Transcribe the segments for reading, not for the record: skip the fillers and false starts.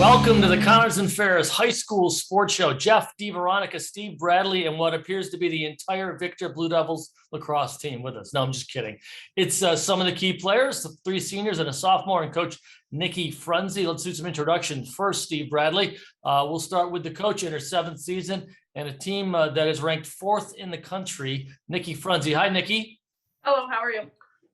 Welcome to the Connors and Ferris High School Sports Show. Jeff, DiVeronica, Steve Bradley, and what appears to be the entire Victor Blue Devils lacrosse team with us. No, I'm just kidding. It's some of the key players, the 3 seniors and a sophomore, and Coach Niki Frunzi. Let's do some introductions. First, Steve Bradley. We'll start with the coach in her 7th season and a team that is ranked 4th in the country, Niki Frunzi. Hi, Niki. Hello, how are you?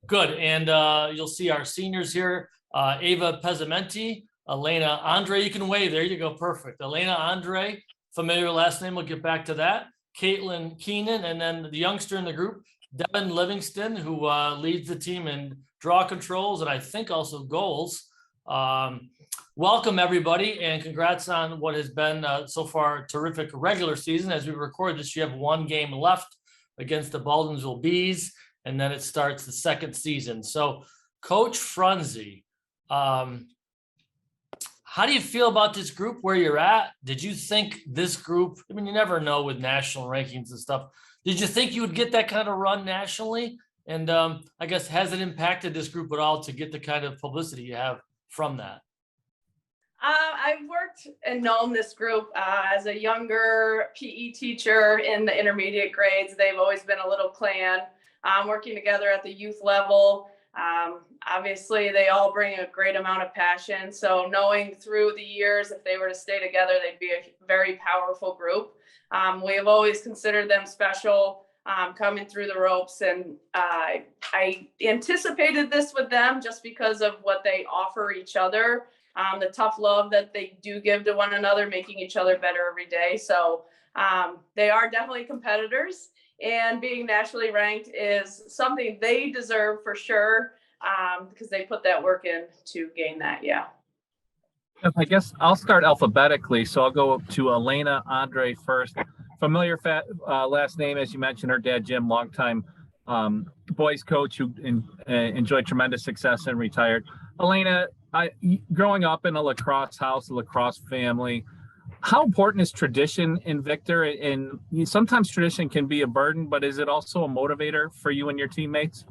Good. And you'll see our seniors here, Ava Pezzimenti, Alaina Andre, you can wave. There you go. Perfect. Alaina Andre, familiar last name. We'll get back to that. Keenan, and then the youngster in the group, Devin Livingston, who leads the team in draw controls and I think also goals. Welcome, everybody, and congrats on what has been so far a terrific regular season. As we record this, you have 1 game left against the Baldwinsville Bees, and then it starts the 2nd season. So, Coach Frunzi, how do you feel about this group where you're at? Did you think this group, I mean, you never know with national rankings and stuff. Did you think you would get that kind of run nationally? And I guess, has it impacted this group at all to get the kind of publicity you have from that? I've worked and known this group as a younger PE teacher in the intermediate grades. They've always been a little clan, working together at the youth level. Obviously, they all bring a great amount of passion. So knowing through the years, if they were to stay together, they'd be a very powerful group. We have always considered them special, coming through the ropes. And I anticipated this with them just because of what they offer each other, the tough love that they do give to one another, making each other better every day. So they are definitely competitors. And being nationally ranked is something they deserve for sure, because they put that work in to gain that. Yeah. I guess I'll start alphabetically. So I'll go to Alaina Andre first. Familiar last name, as you mentioned, her dad, Jim, longtime boys coach who enjoyed tremendous success and retired. Alaina, growing up in a lacrosse house, a lacrosse family, how important is tradition in Victor? And sometimes tradition can be a burden, but is it also a motivator for you and your teammates?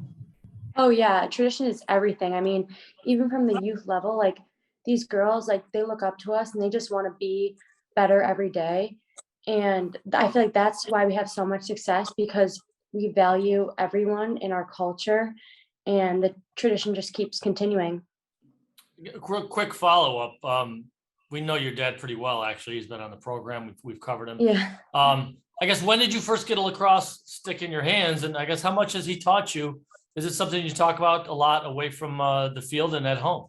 Oh yeah, tradition is everything. I mean, even from the youth level, like these girls, like they look up to us and they just want to be better every day. And I feel like that's why we have so much success, because we value everyone in our culture and the tradition just keeps continuing. Quick follow-up. We know your dad pretty well, actually. He's been on the program. We've covered him. Yeah. I guess, when did you first get a lacrosse stick in your hands? And I guess, how much has he taught you? Is it something you talk about a lot away from the field and at home?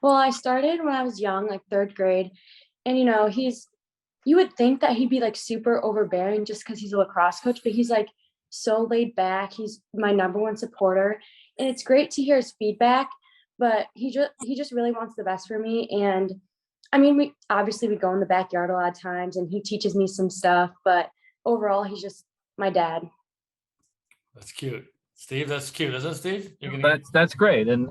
Well, I started when I was young, like 3rd grade. And, you would think that he'd be like super overbearing just because he's a lacrosse coach, but he's like so laid back. He's my #1 supporter. And it's great to hear his feedback, but he just really wants the best for me. And I mean, we go in the backyard a lot of times and he teaches me some stuff, but overall, he's just my dad. That's cute. Steve, that's cute, isn't it, Steve? That's great. And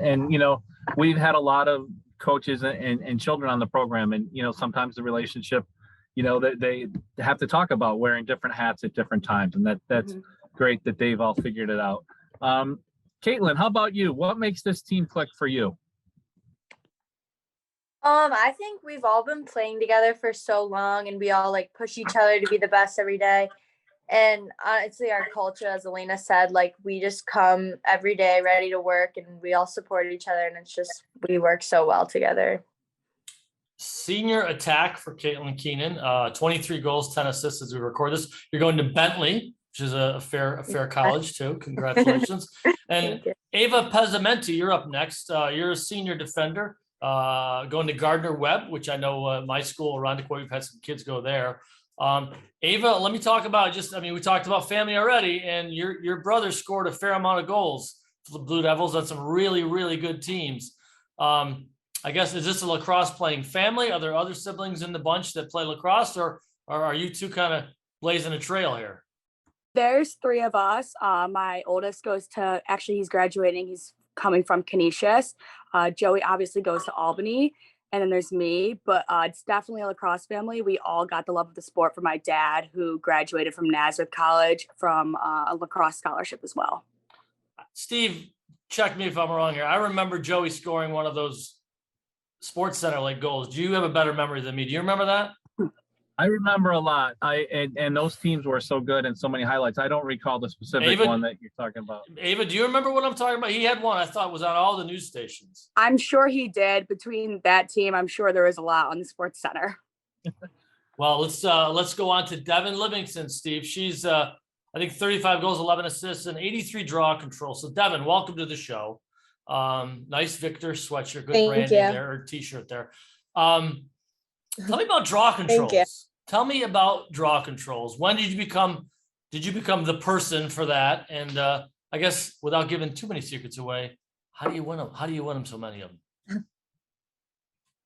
we've had a lot of coaches and children on the program, and, sometimes the relationship, that they have to talk about wearing different hats at different times. And that's great that they've all figured it out. Caitlin, how about you? What makes this team click for you? I think we've all been playing together for so long, and we all like push each other to be the best every day. And honestly, our culture, as Alaina said, like we just come every day ready to work, and we all support each other, and it's just, we work so well together. Senior attack for Caitlin Keenan, 23 goals, 10 assists as we record this. You're going to Bentley, which is a fair college too. Congratulations. And Ava Pezzimenti, you're up next. You're a senior defender. Going to Gardner-Webb, which I know my school, Irondequoit, we've had some kids go there. Ava, let me talk about we talked about family already, and your brother scored a fair amount of goals for the Blue Devils on some really, really good teams. I guess, is this a lacrosse playing family? Are there other siblings in the bunch that play lacrosse, or are you two kind of blazing a trail here? There's 3 of us. My oldest he's graduating. He's coming from Canisius. Joey obviously goes to Albany, and then there's me, but it's definitely a lacrosse family. We all got the love of the sport from my dad, who graduated from Nazareth College from a lacrosse scholarship as well. Steve, check me if I'm wrong here. I remember Joey scoring one of those Sports Center like goals. Do you have a better memory than me? Do you remember that? I remember a lot. And those teams were so good and so many highlights. I don't recall the specific one that you're talking about. Ava, do you remember what I'm talking about? He had one I thought was on all the news stations. I'm sure he did. Between that team, I'm sure there was a lot on the Sports Center. Well, let's go on to Devin Livingston, Steve. She's I think 35 goals, 11 assists, and 83 draw control. So Devin, welcome to the show. Nice Victor sweatshirt, good branding there, or t-shirt there. Tell me about draw controls. Tell me about draw controls. When did you become the person for that? And I guess without giving too many secrets away, how do you win them? How do you win them so many of them?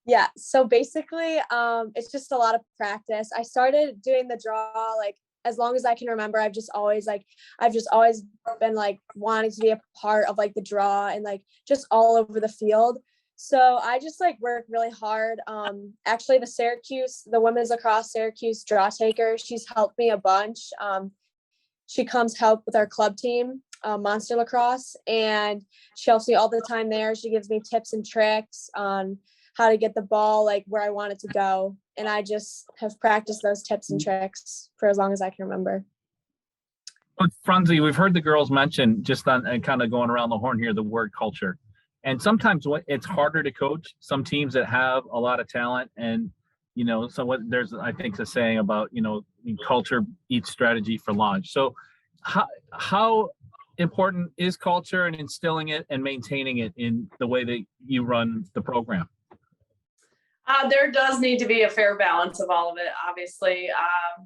Yeah, so basically, it's just a lot of practice. I started doing the draw like as long as I can remember. I've just always been like wanting to be a part of like the draw and like just all over the field. So I just like work really hard. Actually, the women's lacrosse Syracuse draw taker, she's helped me a bunch. She comes help with our club team, Monster Lacrosse, and she helps me all the time there. She gives me tips and tricks on how to get the ball like where I want it to go. And I just have practiced those tips and tricks for as long as I can remember. Frunzi, we've heard the girls mention just on and kind of going around the horn here, the word culture. And sometimes it's harder to coach some teams that have a lot of talent. And, there's, I think, the saying about, culture eats strategy for lunch. So how important is culture and instilling it and maintaining it in the way that you run the program? There does need to be a fair balance of all of it. Obviously,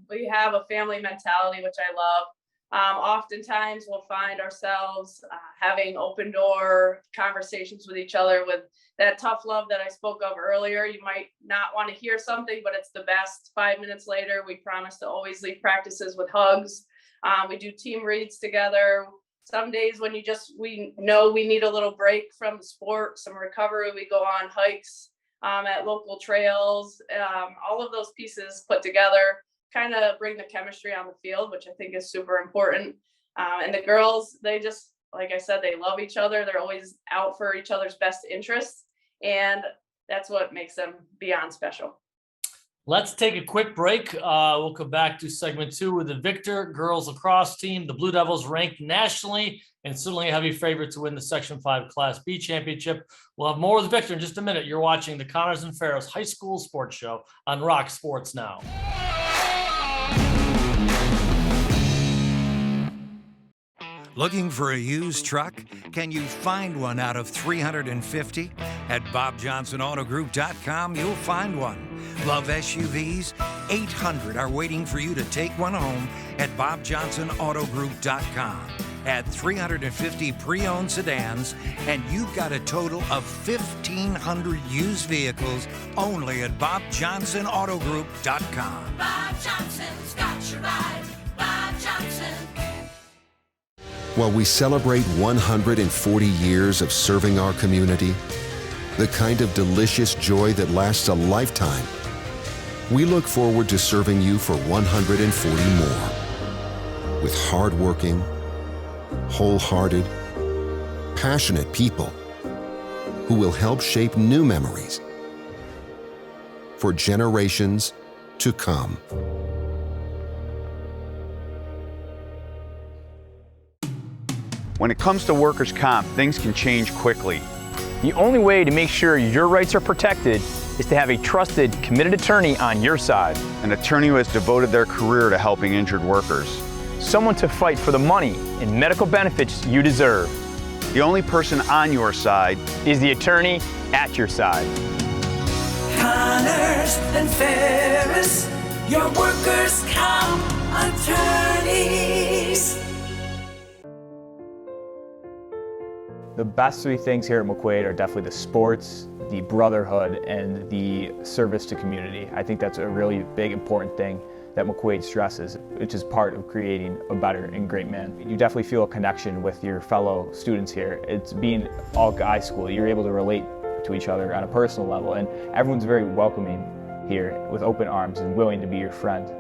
we have a family mentality, which I love. Oftentimes we'll find ourselves having open door conversations with each other with that tough love that I spoke of earlier. You might not want to hear something, but it's the best. 5 minutes later, we promise to always leave practices with hugs. We do team reads together. Some days when we know we need a little break from the sport, some recovery, we go on hikes at local trails. All of those pieces put together kind of bring the chemistry on the field, which I think is super important. And the girls, they just, like I said, they love each other. They're always out for each other's best interests. And that's what makes them beyond special. Let's take a quick break. We'll come back to segment 2 with the Victor girls lacrosse team. The Blue Devils ranked nationally and certainly a heavy favorite to win the Section 5 Class B championship. We'll have more with Victor in just a minute. You're watching the Connors and Ferris High School Sports Show on Rock Sports Now. Looking for a used truck? Can you find one out of 350? At BobJohnsonAutoGroup.com, you'll find one. Love SUVs? 800 are waiting for you to take one home at BobJohnsonAutoGroup.com. Add 350 pre-owned sedans, and you've got a total of 1,500 used vehicles only at BobJohnsonAutoGroup.com. Bob Johnson's got you right. Bob Johnson. While we celebrate 140 years of serving our community, the kind of delicious joy that lasts a lifetime, we look forward to serving you for 140 more. With hardworking, wholehearted, passionate people who will help shape new memories for generations to come. When it comes to workers' comp, things can change quickly. The only way to make sure your rights are protected is to have a trusted, committed attorney on your side. An attorney who has devoted their career to helping injured workers. Someone to fight for the money and medical benefits you deserve. The only person on your side is the attorney at your side. Connors and Ferris, your workers' comp attorneys. The best 3 things here at McQuaid are definitely the sports, the brotherhood, and the service to community. I think that's a really big, important thing that McQuaid stresses, which is part of creating a better and great man. You definitely feel a connection with your fellow students here. It's being all guy school. You're able to relate to each other on a personal level, and everyone's very welcoming here with open arms and willing to be your friend.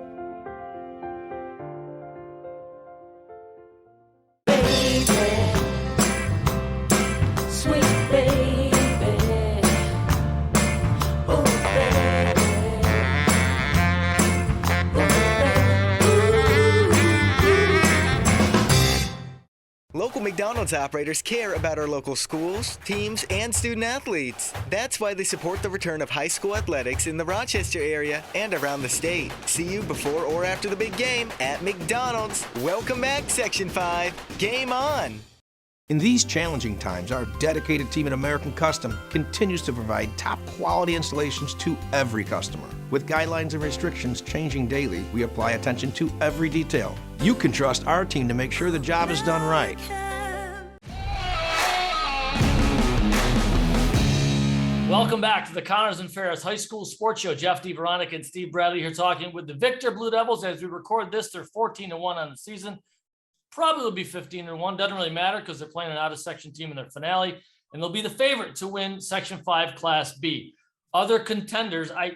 McDonald's operators care about our local schools, teams, and student athletes. That's why they support the return of high school athletics in the Rochester area and around the state. See you before or after the big game at McDonald's. Welcome back, Section 5. Game on! In these challenging times, our dedicated team at American Custom continues to provide top quality installations to every customer. With guidelines and restrictions changing daily, we apply attention to every detail. You can trust our team to make sure the job is done right. Welcome back to the Connors and Ferris High School Sports Show. Jeff DiVeronica and Steve Bradley here talking with the Victor Blue Devils. As we record this, they're 14-1 on the season. Probably will be 15-1. Doesn't really matter because they're playing an out-of-section team in their finale, and they'll be the favorite to win Section 5 Class B. Other contenders, I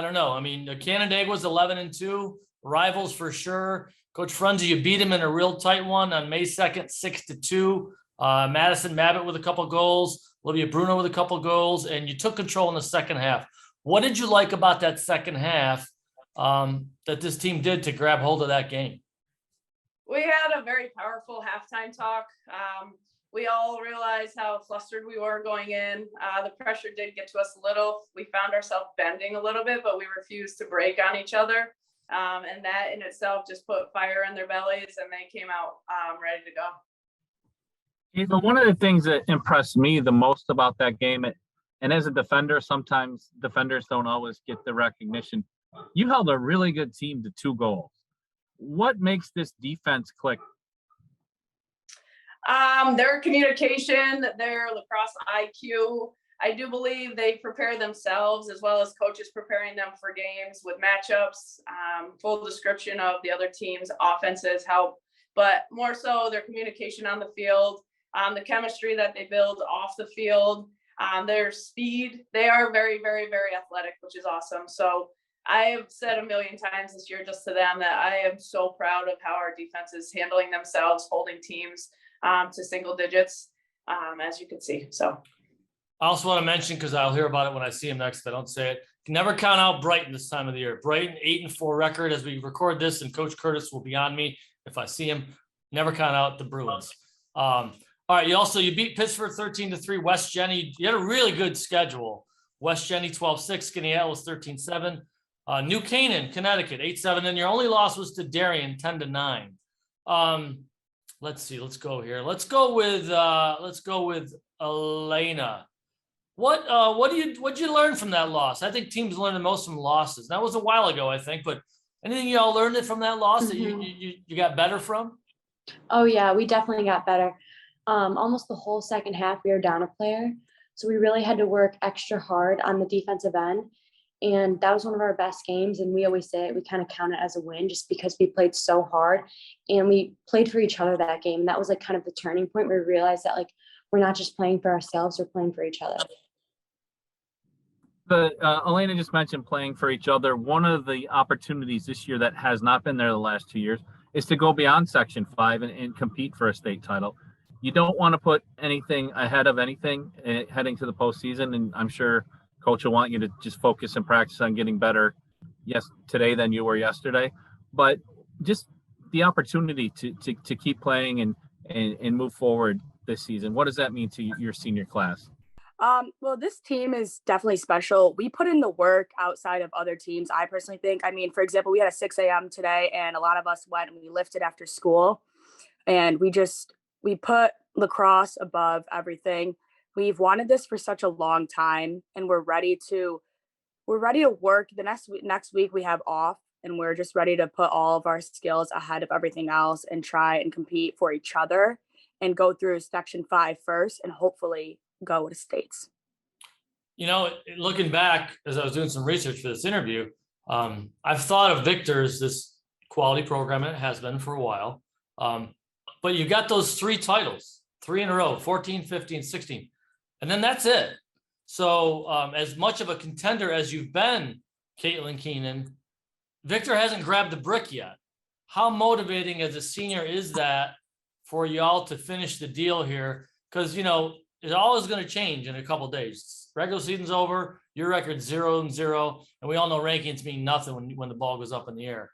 don't know. I mean, Canandaigua was 11-2, rivals for sure. Coach Frunzi, you beat him in a real tight one on May 2nd, 6-2. Madison Mabbitt with a couple goals, Olivia Bruno with a couple goals, and you took control in the second half. What did you like about that second half that this team did to grab hold of that game? We had a very powerful halftime talk. We all realized how flustered we were going in. The pressure did get to us a little. We found ourselves bending a little bit, but we refused to break on each other. And that in itself just put fire in their bellies, and they came out ready to go. Ava, one of the things that impressed me the most about that game, and as a defender, sometimes defenders don't always get the recognition. You held a really good team to 2 goals. What makes this defense click? Their communication, their lacrosse IQ. I do believe they prepare themselves as well as coaches preparing them for games with matchups. Full description of the other team's offenses help, but more so their communication on the field, the chemistry that they build off the field, their speed. They are very, very, very athletic, which is awesome. So I have said a million times this year just to them that I am so proud of how our defense is handling themselves, holding teams to single digits, as you can see. So I also want to mention, because I'll hear about it when I see him next, if I don't say it, never count out Brighton this time of the year. Brighton 8-4 record as we record this, and Coach Curtis will be on me if I see him. Never count out the Bruins. All right, you beat Pittsburgh 13-3. West Jenny, you had a really good schedule. West Jenny 12-6, Skinny Atlas 13-7. New Canaan, Connecticut, 8-7, and your only loss was to Darien, 10-9. Let's see. Let's go here. Let's go with Alaina. What'd you learn from that loss? I think teams learn the most from losses. That was a while ago, I think, but anything y'all learned from that loss that you got better from? Oh yeah, we definitely got better. Almost the whole second half we were down a player, so we really had to work extra hard on the defensive end. And that was one of our best games. And we always say it, we kind of count it as a win just because we played so hard and we played for each other that game. And that was like kind of the turning point where we realized that like, we're not just playing for ourselves, we're playing for each other. But Alaina just mentioned playing for each other. One of the opportunities this year that has not been there the last 2 years is to go beyond Section 5 and compete for a state title. You don't want to put anything ahead of anything heading to the postseason. And I'm sure Coach will want you to just focus and practice on getting better today than you were yesterday. But just the opportunity to keep playing and move forward this season. What does that mean to your senior class? Well, this team is definitely special. We put in the work outside of other teams, I personally think. I mean, for example, we had a 6 a.m. today, and a lot of us went and we lifted after school. And we put lacrosse above everything. We've wanted this for such a long time, and we're ready to work. The next week we have off, and we're just ready to put all of our skills ahead of everything else and try and compete for each other and go through Section 5 first and hopefully go to states. You know, looking back, as I was doing some research for this interview, I've thought of Victor as this quality program. It has been for a while. But you got those 3 titles, 3 in a row, 14, 15, 16. And then that's it. So as much of a contender as you've been, Caitlin Keenan, Victor hasn't grabbed the brick yet. How motivating as a senior is that for y'all to finish the deal here? Because, you know, it's always going to change in a couple of days. Regular season's over, your record's 0-0, and we all know rankings mean nothing when the ball goes up in the air.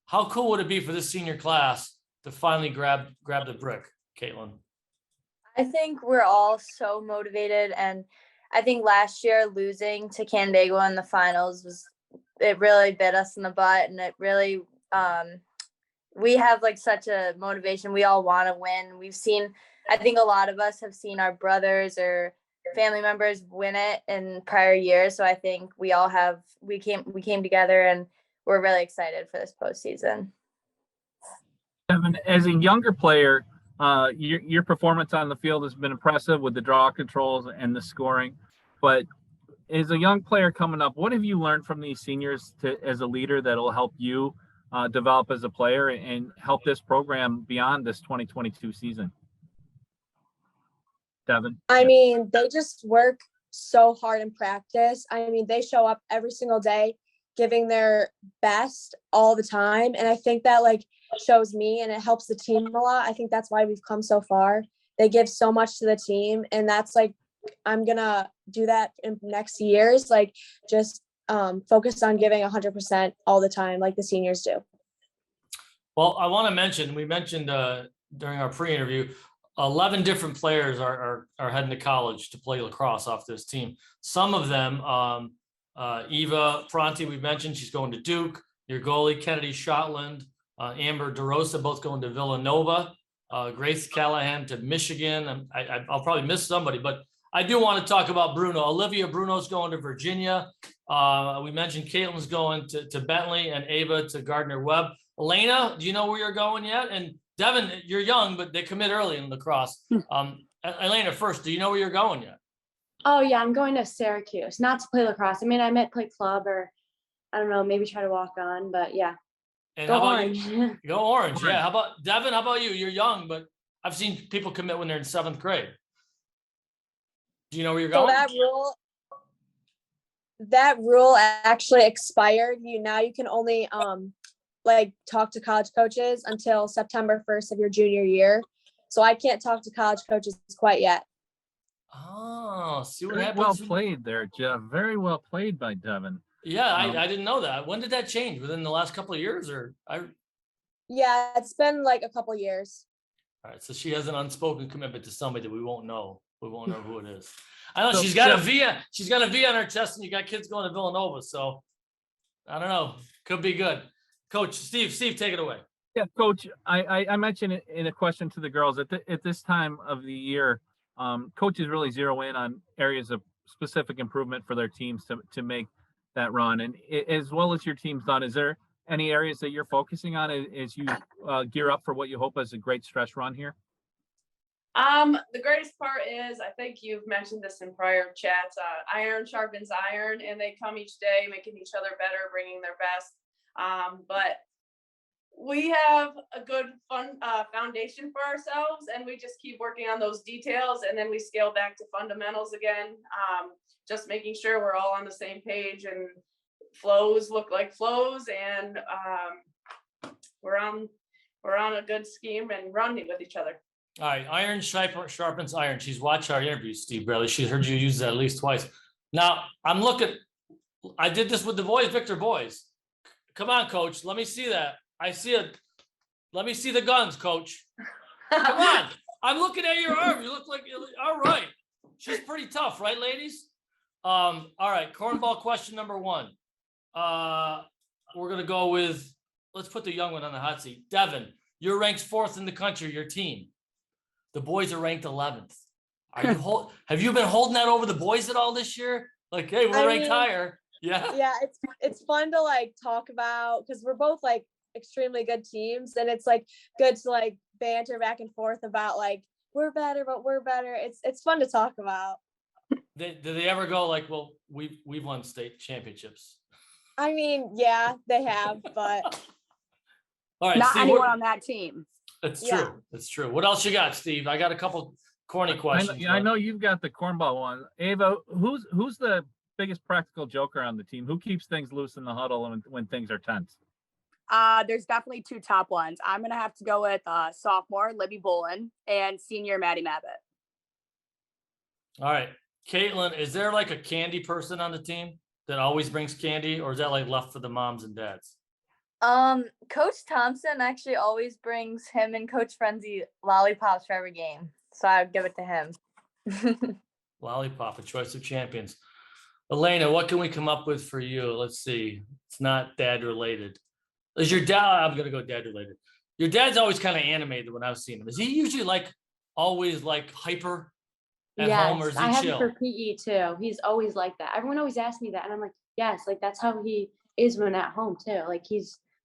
How cool would it be for this senior class to finally grab the brick, Caitlin? I think we're all so motivated, and I think last year losing to Canandaigua in the finals it really bit us in the butt, and it really we have like such a motivation. We all want to win. I think a lot of us have seen our brothers or family members win it in prior years, so I think we came together, and we're really excited for this postseason. Devin, as a younger player, your performance on the field has been impressive with the draw controls and the scoring. But as a young player coming up, what have you learned from these seniors as a leader that will help you develop as a player and help this program beyond this 2022 season? Devin? I mean, they just work so hard in practice. I mean, they show up every single day, giving their best all the time. And I think that like shows me, and it helps the team a lot. I think that's why we've come so far. They give so much to the team, and that's like, I'm gonna do that in next years, like just focus on giving 100% all the time like the seniors do. Well, I want to mention, we mentioned during our pre-interview, 11 different players are heading to college to play lacrosse off this team. Some of them, Ava Frunzi, we mentioned, she's going to Duke. Your goalie, Kennedy Shotland, Amber DeRosa, both going to Villanova. Grace Callahan to Michigan. I'll probably miss somebody, but I do want to talk about Bruno. Olivia Bruno's going to Virginia. We mentioned Caitlin's going to Bentley, and Ava to Gardner-Webb. Alaina, do you know where you're going yet? And Devin, you're young, but they commit early in lacrosse. Alaina, first, do you know where you're going yet? Oh yeah, I'm going to Syracuse, not to play lacrosse. I mean, I might play club, or I don't know, maybe try to walk on, but yeah. And Go how about Orange. you? Go Orange. Yeah. How about Devin? How about you? You're young, but I've seen people commit when they're in 7th grade. Do you know where you're going? So that rule actually expired. Now you can only like talk to college coaches until September 1st of your junior year. So I can't talk to college coaches quite yet. Oh, see what Very happens. well played there, Jeff. Very well played by Devin. Yeah, I didn't know that. When did that change? Within the last couple of years, or Yeah, it's been like a couple years. All right, so she has an unspoken commitment to somebody that we won't know. We won't know who it is. I know So, she's got a Jeff- V. She's got a V on her chest, and you got kids going to Villanova. So I don't know. Could be good. Coach Steve, take it away. Yeah, Coach, I mentioned it in a question to the girls at this time of the year. Coaches really zero in on areas of specific improvement for their teams to make that run. And as well as your team's done, is there any areas that you're focusing on as you gear up for what you hope is a great stretch run here? The greatest part is, I think you've mentioned this in prior chats, iron sharpens iron, and they come each day making each other better, bringing their best. But we have a good foundation for ourselves, and we just keep working on those details, and then we scale back to fundamentals again, just making sure we're all on the same page and flows look like flows, and we're on a good scheme and running with each other. All right, iron sharpens iron. She's watched our interviews, Steve Bradley. She heard you use that at least twice. Now I'm looking. I did this with the boys, Victor boys. Come on, Coach. Let me see that. I see it. Let me see the guns, Coach. Come on. I'm looking at your arm. You look like, all right. She's pretty tough, right, ladies? All right. Cornball question number 1. We're going to go with, let's put the young one on the hot seat. Devin, you're ranked 4th in the country, your team. The boys are ranked 11th. Have you been holding that over the boys at all this year? Like, hey, we're ranked higher. Yeah, it's fun to like talk about, because we're both like extremely good teams, and it's like good to like banter back and forth about like we're better, but we're better. It's fun to talk about. Do they ever go like, well, we've won state championships? I mean, yeah, they have, but all right, not Steve, anyone on that team. It's true. It's true. What else you got, Steve? I got a couple corny questions. I know you've got the cornball one. Ava, who's the biggest practical joker on the team? Who keeps things loose in the huddle when things are tense? There's definitely 2 top ones. I'm gonna have to go with sophomore Libby Bolin and senior Maddie Mabbitt. All right, Caitlin, is there like a candy person on the team that always brings candy, or is that like left for the moms and dads? Coach Thompson actually always brings him and Coach Frunzi lollipops for every game. So I would give it to him. Lollipop, a choice of champions. Alaina, what can we come up with for you? Let's see. It's not dad related. Is your dad? I'm going to go dad related. Your dad's always kind of animated when I've seen him. Is he usually like always like hyper at home, or is he I have chill? him for PE too. He's always like that. Everyone always asks me that, and I'm like, yes, like that's how he is when at home too. Like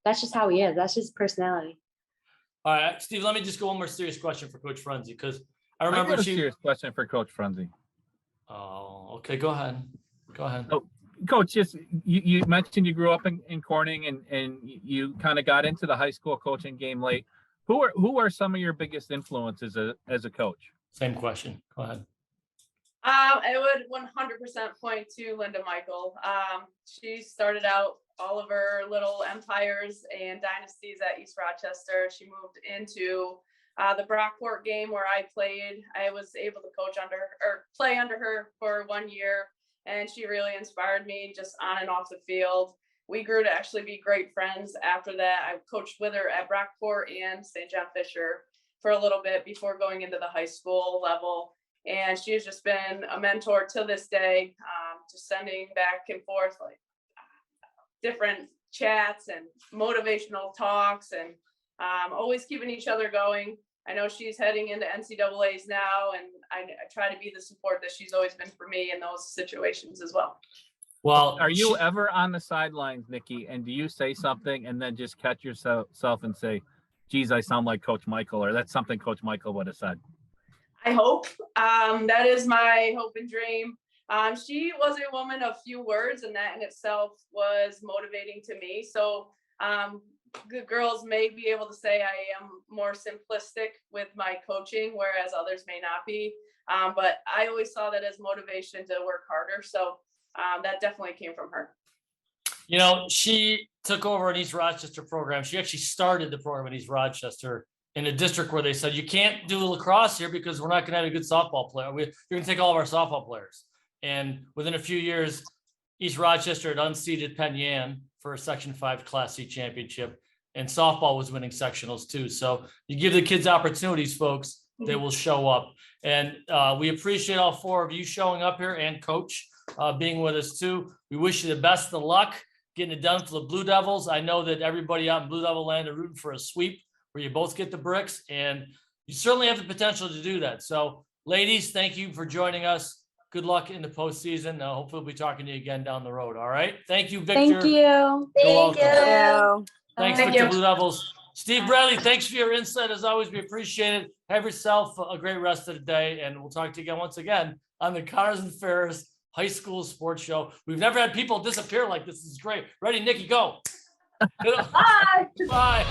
that's just how he is. That's his personality. All right, Steve, let me just go one more serious question for Coach Frunzi, because I remember a serious question for Coach Frunzi. Oh, okay. Go ahead. Oh, Coach, just you mentioned you grew up in Corning and you kind of got into the high school coaching game late. Who are some of your biggest influences as a coach? Same question. Go ahead. I would 100% point to Linda Michael. She started out all of her little empires and dynasties at East Rochester. She moved into the Brockport game where I played. I was able to play under her for 1 year, and she really inspired me just on and off the field. We grew to actually be great friends after that. I coached with her at Brockport and St. John Fisher for a little bit before going into the high school level. And she has just been a mentor to this day, just sending back and forth like different chats and motivational talks, and always keeping each other going. I know she's heading into NCAAs now, and I try to be the support that she's always been for me in those situations as well. Well, are you ever on the sidelines, Niki, and do you say something and then just catch yourself and say, geez, I sound like Coach Michael, or that's something Coach Michael would have said? I hope. That is my hope and dream. She was a woman of few words, and that in itself was motivating to me. So good girls may be able to say I am more simplistic with my coaching, whereas others may not be. But I always saw that as motivation to work harder. So that definitely came from her. You know, she took over an East Rochester program. She actually started the program in East Rochester in a district where they said, you can't do lacrosse here because we're not going to have a good softball player. You're going to take all of our softball players. And within a few years, East Rochester had unseated Penn Yan for a Section 5 Class C championship, and softball was winning sectionals too. So you give the kids opportunities, folks, they will show up. And we appreciate all four of you showing up here, and Coach being with us too. We wish you the best of luck getting it done for the Blue Devils. I know that everybody out in Blue Devil land are rooting for a sweep where you both get the bricks, and you certainly have the potential to do that. So ladies, thank you for joining us. Good luck in the postseason. Hopefully we'll be talking to you again down the road. All right. Thank you, Victor. Thank you. You're welcome. You. Thanks, Thank Victor you. Blue Devils. Steve Bradley, thanks for your insight. As always, we appreciate it. Have yourself a great rest of the day, and we'll talk to you again once again on the Connors and Ferris High School Sports Show. We've never had people disappear like this. This is great. Ready, Niki, go. Bye. Bye.